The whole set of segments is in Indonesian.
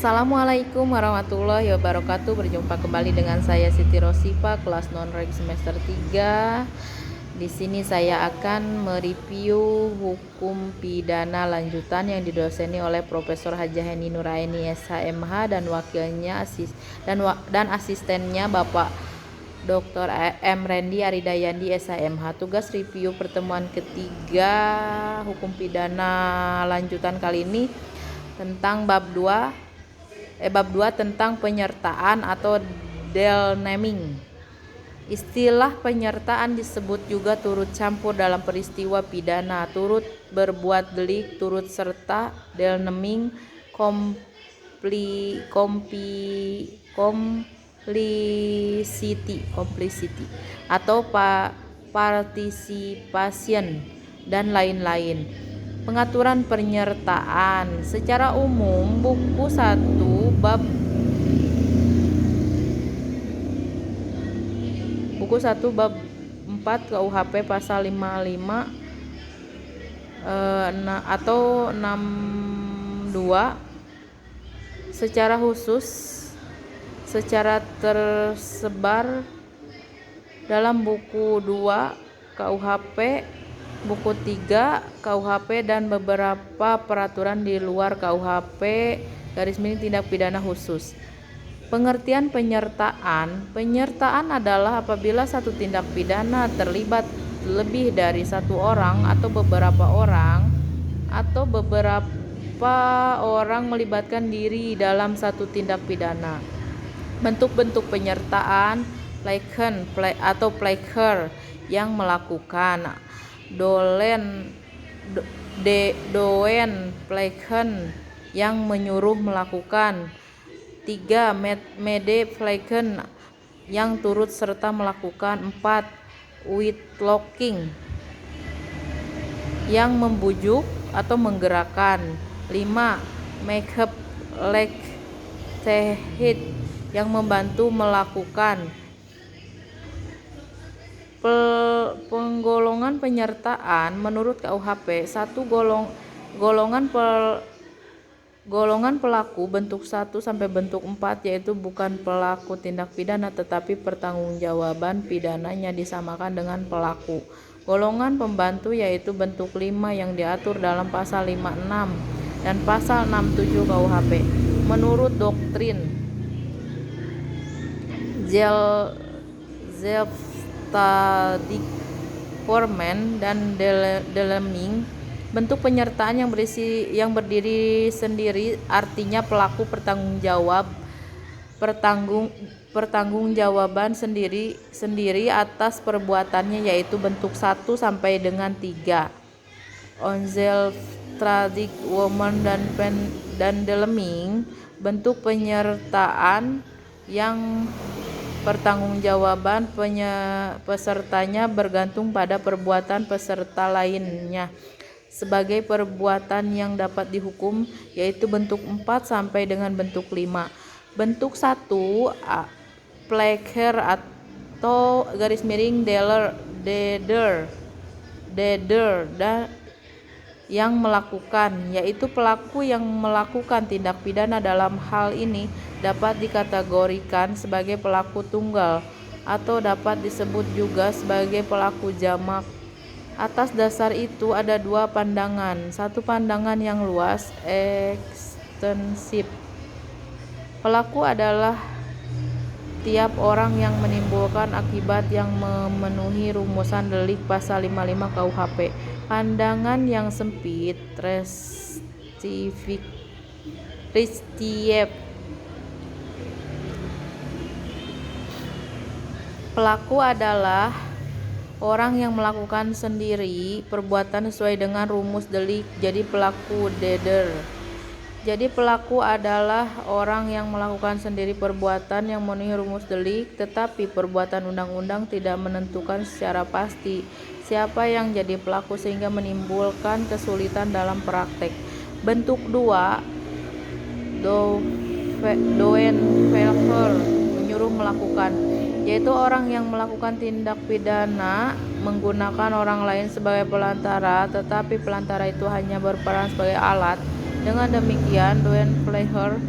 Assalamualaikum warahmatullahi wabarakatuh. Berjumpa kembali dengan saya Siti Rosipa, kelas non-reg semester 3. Di sini saya akan mereview hukum pidana lanjutan yang didoseni oleh Profesor Hajah Heni Nuraini SHMH dan wakilnya dan asistennya Bapak Dr. M. Randy Aridayandi SHMH. Tugas review pertemuan ketiga hukum pidana lanjutan kali ini tentang bab 2 tentang penyertaan atau delnaming. Istilah penyertaan disebut juga turut campur dalam peristiwa pidana, turut berbuat delik, turut serta, delnaming, complicity atau participation dan lain-lain. Pengaturan penyertaan secara umum buku 1 bab 4 KUHP pasal 55 atau 62 secara tersebar dalam buku 2 KUHP, buku 3 KUHP dan beberapa peraturan di luar KUHP _tindak pidana khusus. Pengertian penyertaan adalah apabila satu tindak pidana terlibat lebih dari satu orang atau beberapa orang melibatkan diri dalam satu tindak pidana. Bentuk-bentuk penyertaan: placer yang melakukan, doen plegen yang menyuruh melakukan. 3. Medeplegen yang turut serta melakukan. 4. Uitlokking yang membujuk atau menggerakkan. 5. Meegeplechtigheid yang membantu melakukan. Penggolongan penyertaan menurut KUHP: 1. Golongan pelaku bentuk 1 sampai bentuk 4 yaitu bukan pelaku tindak pidana tetapi pertanggungjawaban pidananya disamakan dengan pelaku. Golongan pembantu yaitu bentuk 5 yang diatur dalam pasal 56 dan pasal 67 KUHP. Menurut doktrin Zelfstandig Formen dan Delming, bentuk penyertaan yang berdiri sendiri artinya pelaku pertanggungjawaban sendiri atas perbuatannya yaitu bentuk 1 sampai dengan 3. Onzelfstandig Woman dan Delming, bentuk penyertaan yang pertanggungjawaban pesertanya bergantung pada perbuatan peserta lainnya sebagai perbuatan yang dapat dihukum yaitu bentuk 4 sampai dengan bentuk 5. Bentuk 1 pleger atau deeder yang melakukan, yaitu pelaku yang melakukan tindak pidana. Dalam hal ini dapat dikategorikan sebagai pelaku tunggal atau dapat disebut juga sebagai pelaku jamak. Atas dasar itu ada 2 pandangan. Satu pandangan yang luas, ekstensif. Pelaku adalah tiap orang yang menimbulkan akibat yang memenuhi rumusan delik pasal 55 KUHP. Pandangan yang sempit, restrictive. Pelaku adalah orang yang melakukan sendiri perbuatan sesuai dengan rumus delik, jadi pelaku deeder. Jadi pelaku adalah orang yang melakukan sendiri perbuatan yang memenuhi rumus delik, tetapi perbuatan undang-undang tidak menentukan secara pasti siapa yang jadi pelaku sehingga menimbulkan kesulitan dalam praktek. Bentuk 2, doenvelker, menyuruh melakukan, yaitu orang yang melakukan tindak pidana menggunakan orang lain sebagai pelantara, tetapi pelantara itu hanya berperan sebagai alat. Dengan demikian, doenpleger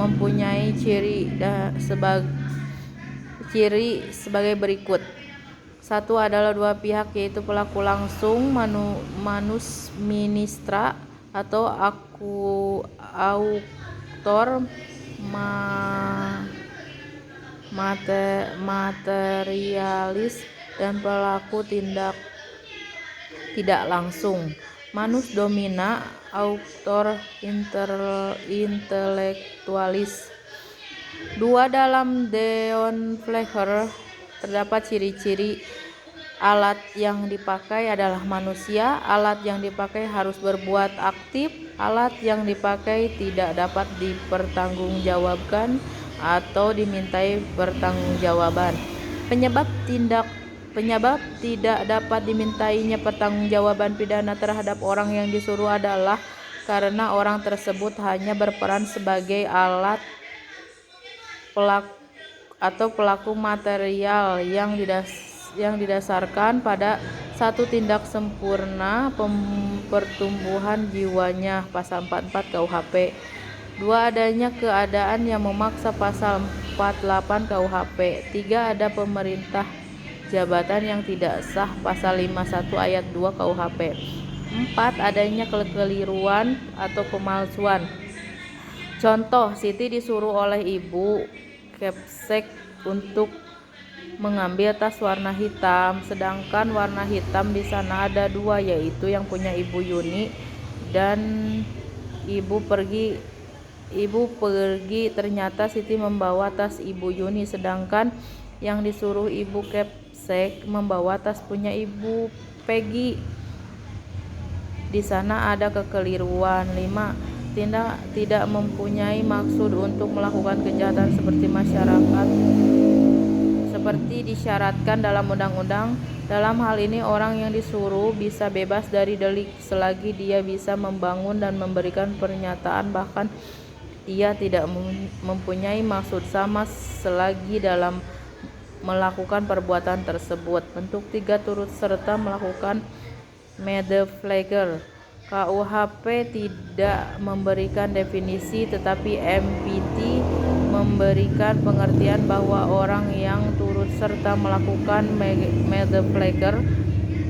mempunyai ciri sebagai berikut. Satu adalah dua pihak, yaitu pelaku langsung, manus ministra atau autor materialis, dan pelaku tindak tidak langsung, manus domina, autor intellectualis. Dua, dalam Deon Flecker terdapat ciri-ciri. Alat yang dipakai adalah manusia. Alat yang dipakai harus berbuat aktif. Alat yang dipakai tidak dapat dipertanggungjawabkan atau dimintai pertanggungjawaban. Penyebab tidak dapat dimintainya pertanggungjawaban pidana terhadap orang yang disuruh adalah karena orang tersebut hanya berperan sebagai alat pelaku material yang didasarkan pada satu tindak sempurna pertumbuhan jiwanya, pasal 44 KUHP. Dua, adanya keadaan yang memaksa, pasal 48 KUHP. Tiga, ada pemerintah jabatan yang tidak sah, pasal 51 ayat 2 KUHP. Empat, adanya kekeliruan atau pemalsuan. Contoh, Siti disuruh oleh ibu Kepsek untuk mengambil tas warna hitam, sedangkan warna hitam di sana ada dua, yaitu yang punya Ibu Yuni dan ibu pergi. Ternyata Siti membawa tas Ibu Yuni, sedangkan yang disuruh Ibu Kepsek membawa tas punya Ibu Peggy. Di sana ada kekeliruan. 5. Tidak mempunyai maksud untuk melakukan kejahatan seperti disyaratkan dalam undang-undang. Dalam hal ini orang yang disuruh bisa bebas dari delik selagi dia bisa membangun dan memberikan pernyataan, bahkan ia tidak mempunyai maksud sama selagi dalam melakukan perbuatan tersebut. Bentuk 3, turut serta melakukan medepleger. KUHP tidak memberikan definisi, tetapi MPT memberikan pengertian bahwa orang yang turut serta melakukan medepleger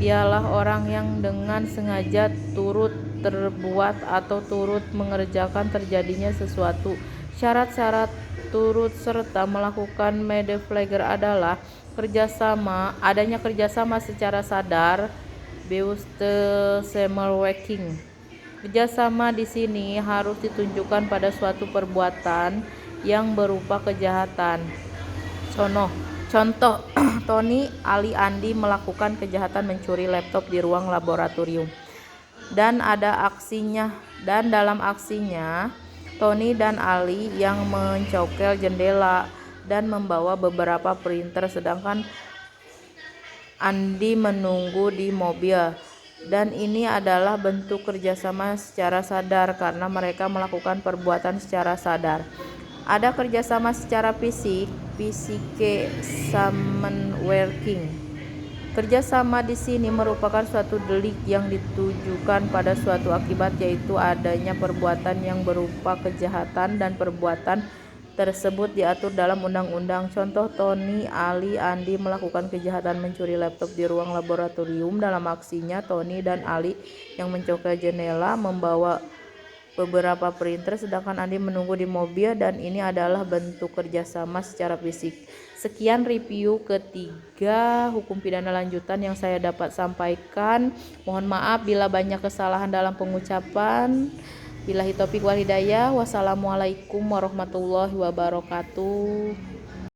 ialah orang yang dengan sengaja turut terbuat atau turut mengerjakan terjadinya sesuatu. Syarat-syarat turut serta melakukan medepleger adalah adanya kerjasama secara sadar, Bewusstsemelwerking. Kerjasama di sini harus ditunjukkan pada suatu perbuatan yang berupa kejahatan. Contoh, Tony, Ali, Andi melakukan kejahatan mencuri laptop di ruang laboratorium. Dan dalam aksinya, Tony dan Ali yang mencokel jendela dan membawa beberapa printer, sedangkan Andi menunggu di mobil. Dan ini adalah bentuk kerjasama secara sadar karena mereka melakukan perbuatan secara sadar. Ada kerjasama secara Psyche Samenwerking. Kerjasama di sini merupakan suatu delik yang ditujukan pada suatu akibat, yaitu adanya perbuatan yang berupa kejahatan, dan perbuatan tersebut diatur dalam undang-undang. Contoh, Tony, Ali, Andi melakukan kejahatan mencuri laptop di ruang laboratorium. Dalam aksinya, Tony dan Ali yang mencokel jendela membawa beberapa printer, sedangkan Andi menunggu di mobil, dan ini adalah bentuk kerjasama secara fisik. Sekian review ketiga hukum pidana lanjutan yang saya dapat sampaikan. Mohon maaf bila banyak kesalahan dalam pengucapan. Billahi taufiq wal hidayah. Wassalamualaikum warahmatullahi wabarakatuh.